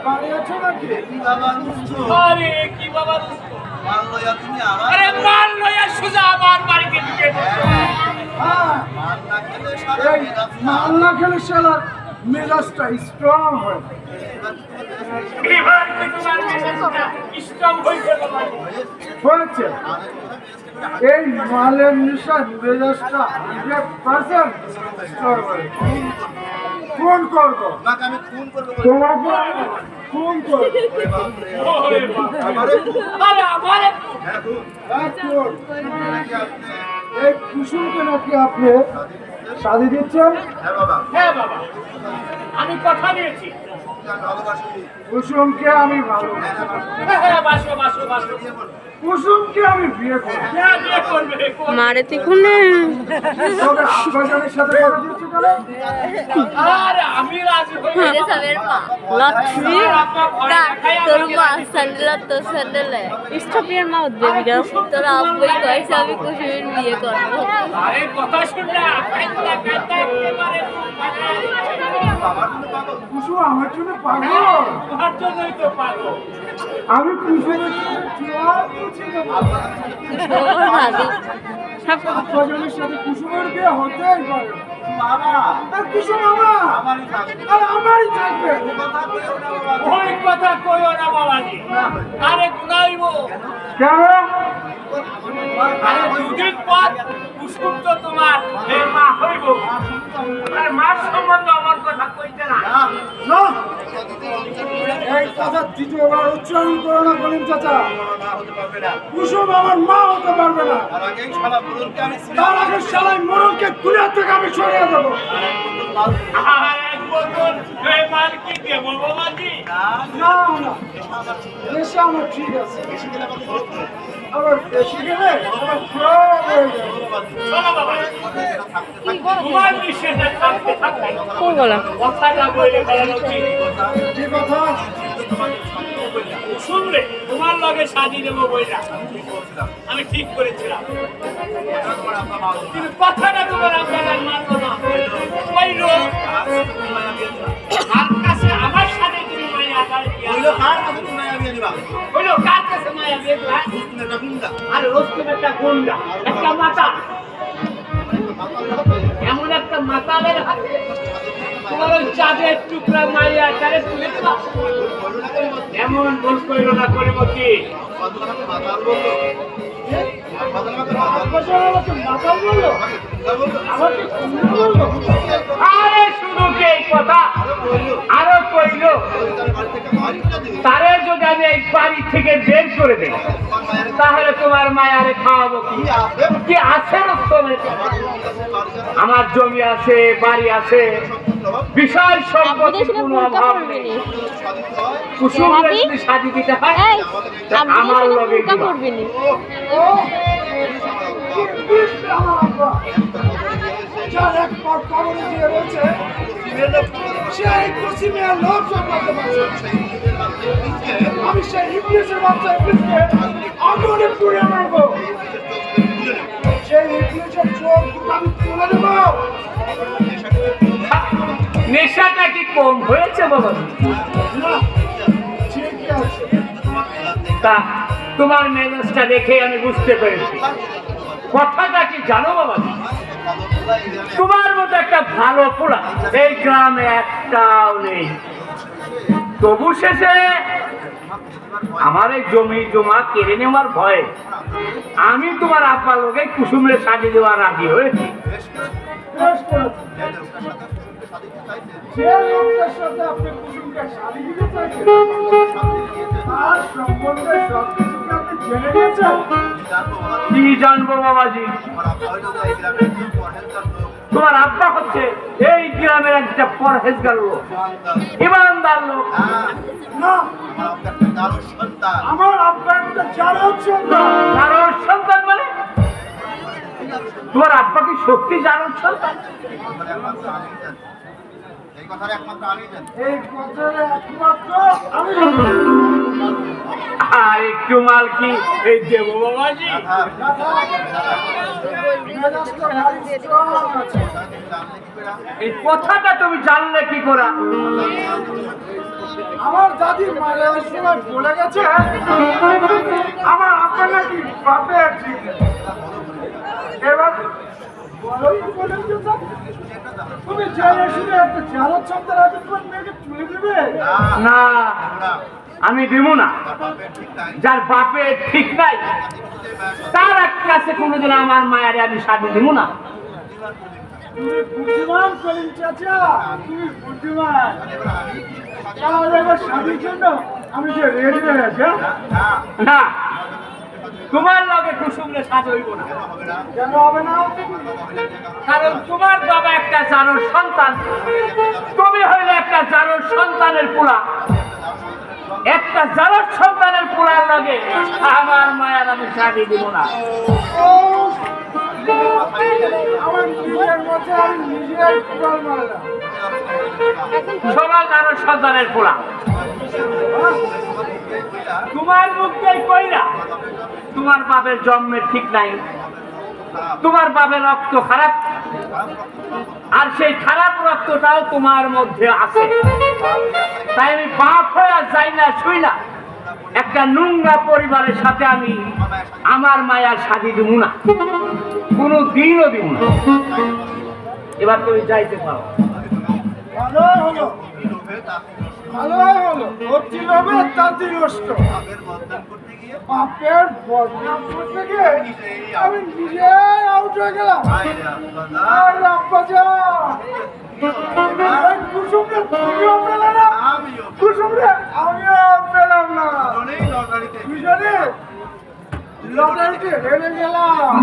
বাড়ি আছো নাকি? কি বাবা রুষ্ট? আরে কি বাবা রুষ্ট? মাল লইয়া তুমি আমার আরে মাল লইয়া সোজা আমার বাড়িতে ঢুকে পড়ছো। হ্যাঁ, মাল না খেলে সারা এই মেজাজ মাল না খেলে শালা মেজাজটা স্ট্রং হয়। এবার কি তোমার মেজাজটা স্ট্রং হইছে বাবা? হয়েছে এই মালের নেশায় মেজাজটা 100% স্ট্রং হয়। ফোন করবো তোমাকে আমি খুন করবো বলে। তোমাকে ফোন করবো। ওরে বাপ রে। ওরে বাবা। আমারে খুন। আরে আমারে হ্যাঁ খুন। নাকি আপনি এই কুসুমকে নাকি আপনি শাদি দিচ্ছেন? হ্যাঁ বাবা হ্যাঁ বাবা, আমি কথা দিয়েছি। আমি ভালোবাসি। কুসুমকে আমি ভালো হ্যাঁ হ্যাঁ, বাসো বাসো বাসো। বিয়ে করবো। কুসুমকে আমি বিয়ে করবো। হ্যাঁ, বিয়ে করবে করবে। মারে তিকুনে তবে আব্বাজানের সাথে কথা দিচ্ছি কেন? আরে আমি রাজি হই। লক্ষ্মী তোর মা স্যান্ডেল তোর স্যান্ডেলে স্টপ ইয়ার মাউথ বেবি গার্ল তোর আব্বুই কইছে আমি কুসুমের বিয়ে করব আরে কথা শুনলে কাইতা কাইতা একেবারে আমার জন্য পাগল। কুসুম আমার জন্য পাগল। তোমার জন্যই তো পাগল। আমি কুসুমের সাথে জোয়ার বুঝি না। ওর ভাবি সব আব্বাজানের সাথে কুসুমের বিয়ে হতেই পারে না। বাবা আর কুসুম আমার আমারই থাকবে। আর আমারই থাকবে। কথা কইও না বাবা। ওই কথা কইও না বাবাজি। আরে গুনাইবো। কেন? আরে দুদিন পর কুসুম তো তোমার এই মা হইব। আর মার সম্বন্ধে আমার কথা কইতে না। না, এই কথা দ্বিতীয়বার উচ্চারণ করো না কলিম চাচা। না হতে পারবে না। কুসুম আমার মা হতে পারবে না। আর আগেই শালা বলুনকে আমি তার আগে শালাই মরণকে দুনিয়া থেকে আমি সরিয়ে দেবো। আর এক বোতল এই মার কি দেবো বাবাজি? না না, নেশা আমার ঠিক আছে। আবার বেশি গেলে আমার প্রয়োগ হয়ে যাবে। চলো বাবা, তোমার নিষেধে থাকতে থাকতে কোন গলা কথাটা বলে ফেলানো উচিত। কি কথা? শুনলে তোমার লগে সাজিয়ে দেবো বইটা আমি ঠিক করেছিলাম, কিন্তু কথাটা তোমার আপনার মানবো না। ওই লোক আর কাছে আমার সাথে তুমি মায়া আদায় হইলো কার কাছে তুমি আমি নিবা? ওই লোক কার কাছে মায়া দেখলা? তুমি একটা গুন্ডা। আর রোস্তম একটা গুন্ডা, একটা মাতা, এমন একটা মাতালের হাতে তোমার ওই চাঁদের টুকরা মাইয়া তারে তুলে দিবা? এমন ভুল করিল না করিমতি। বদলাকে মাতাল বললো। বদলাকে মাতাল আব্বাজান আমাকে মাতাল বললো, বললো। আমাকে কুমির বললো। আরে শুধু কি এই কথা আরো কইল, বাড়ি থেকে বাড়ি করে দিবি। তারে যদি আমি এই বাড়ি থেকে বের করে দেই তোমার মায়ের তাহলে তোমার মায়ারে খাওয়াবো কি? কি আছে? কি আছে রোস্তমের? আমার জমি আছে, বাড়ি আছে, বিশাল সম্পত্তির কোনো অভাব নেই। কুসুম যদি শাদি দিতে হয় এই আমার লগে কা দিবা। করবি নি ও, কি বৃষ্টি আমার আব্বা। যার একবার কবরে দিয়ে রয়েছে, সেই কুসিমের লোক সামলাতে পারছে। আমি সেই ইবলিসের বাচ্চা ইবলিসকে আগুনে পুড়িয়ে মারবো। সেই ইবলিসের চোখ দুটো আমি তুলে দেবো। নেশাটা কি কম হয়েছে বাবা? না, ঠিকই আছে। তা তোমার মেজাজটা দেখে আমি বুঝতে পেরেছি। কথাটা কি জানো বাবা? তোমার মতো একটা ভালো পোলা এই গ্রামে একটাও নেই। তবু শেষে আমার এই জমি জমা কেড়ে নেওয়ার ভয়ে আমি তোমার আব্বার লোকে কুসুমের সাজিয়ে দেওয়ার রাজি হয়েছি। বেশ করেছেন। যে লোকটার সাথে আপনি কুসুমকে শাদি দিতে চাইছেন, তার সম্বন্ধে সবকিছু কি আপনি জেনে গেছেন? কি জানবো বাবাজি? তোমার আব্বা হচ্ছে এই গ্রামের একটা পরহেজগার লোক, ইমানদার লোক। না, আমার আব্বা একটা জারদ সন্তান। জারজ সন্তান মানে? তোমার আব্বা কি সত্যি জারজ সন্তান? এই কথার একমাত্র আমি জানি। এই কথার একমাত্র আমি জানি। আর একটু মাল কি এই দেবো বাবাজি? মেজাজটা ভারী strong আছে। এই কথাটা তুমি জানলে কি করে? আমার দাদি মারা যাওয়ার সময় বলে গেছে আমার আপা নাকি বাপে ঠিক নেই। এবার বলো কি বলেছো তো? তুমি জেনে শুনে একটা জালত শব্দের আগে তোমার মেয়েকে তুলে দেবে? না, আমি দিব না। যার বাপের ঠিক নাই তার কাছে কোনোদিন আমার মায়ের আমি শাদি দিব না। তুমি বুদ্ধিমান কলিম চাচা, তুমি বুদ্ধিমান। তাহলে এবার স্বামীর জন্য আমি যে রেডি হয়ে আছি, হ্যাঁ? না, তোমার লগে কুসুমরে সাজ হইব না। কেন হবে না? কারণ তোমার বাবা একটা জানোর সন্তান, তুমি হইলে একটা জানোর সন্তানের পোলা। একটা জানোর সন্তানের পোলার লগে আমার মায়ের আমি শাদি দিব না। ও, আমার নিজের মধ্যে আমি নিজের কুড়াল মারলাম। সবাই জানোর সন্তানের পোলা। তোমার মুখ দিয়ে কইরা তোমার বাপের জন্মের ঠিক নাই, তোমার বাপের রক্ত খারাপ, আর সেই খারাপ রক্তটাও তোমার মধ্যে আছে। তাই আমি বাপ হয়ে যাই না শুই না একটা নোংরা পরিবারের সাথে আমি আমার মায়ার শাদি দিব না, কোনো দিনও দিব না। এবার তুমি যাইতে পারো। ভালোই হলো, ভালোই হলো। অতি লোভে তাঁতি নষ্ট। বাপের বদনাম করতে গিয়ে আমি নিজে আউট হয়ে গেলাম। আর আব্বাজান, এই কুসুমরে তুমিও পেলে না, কুসুমরে আমিও পেলাম না। দুজনে লটারিতে হেরে গেলাম।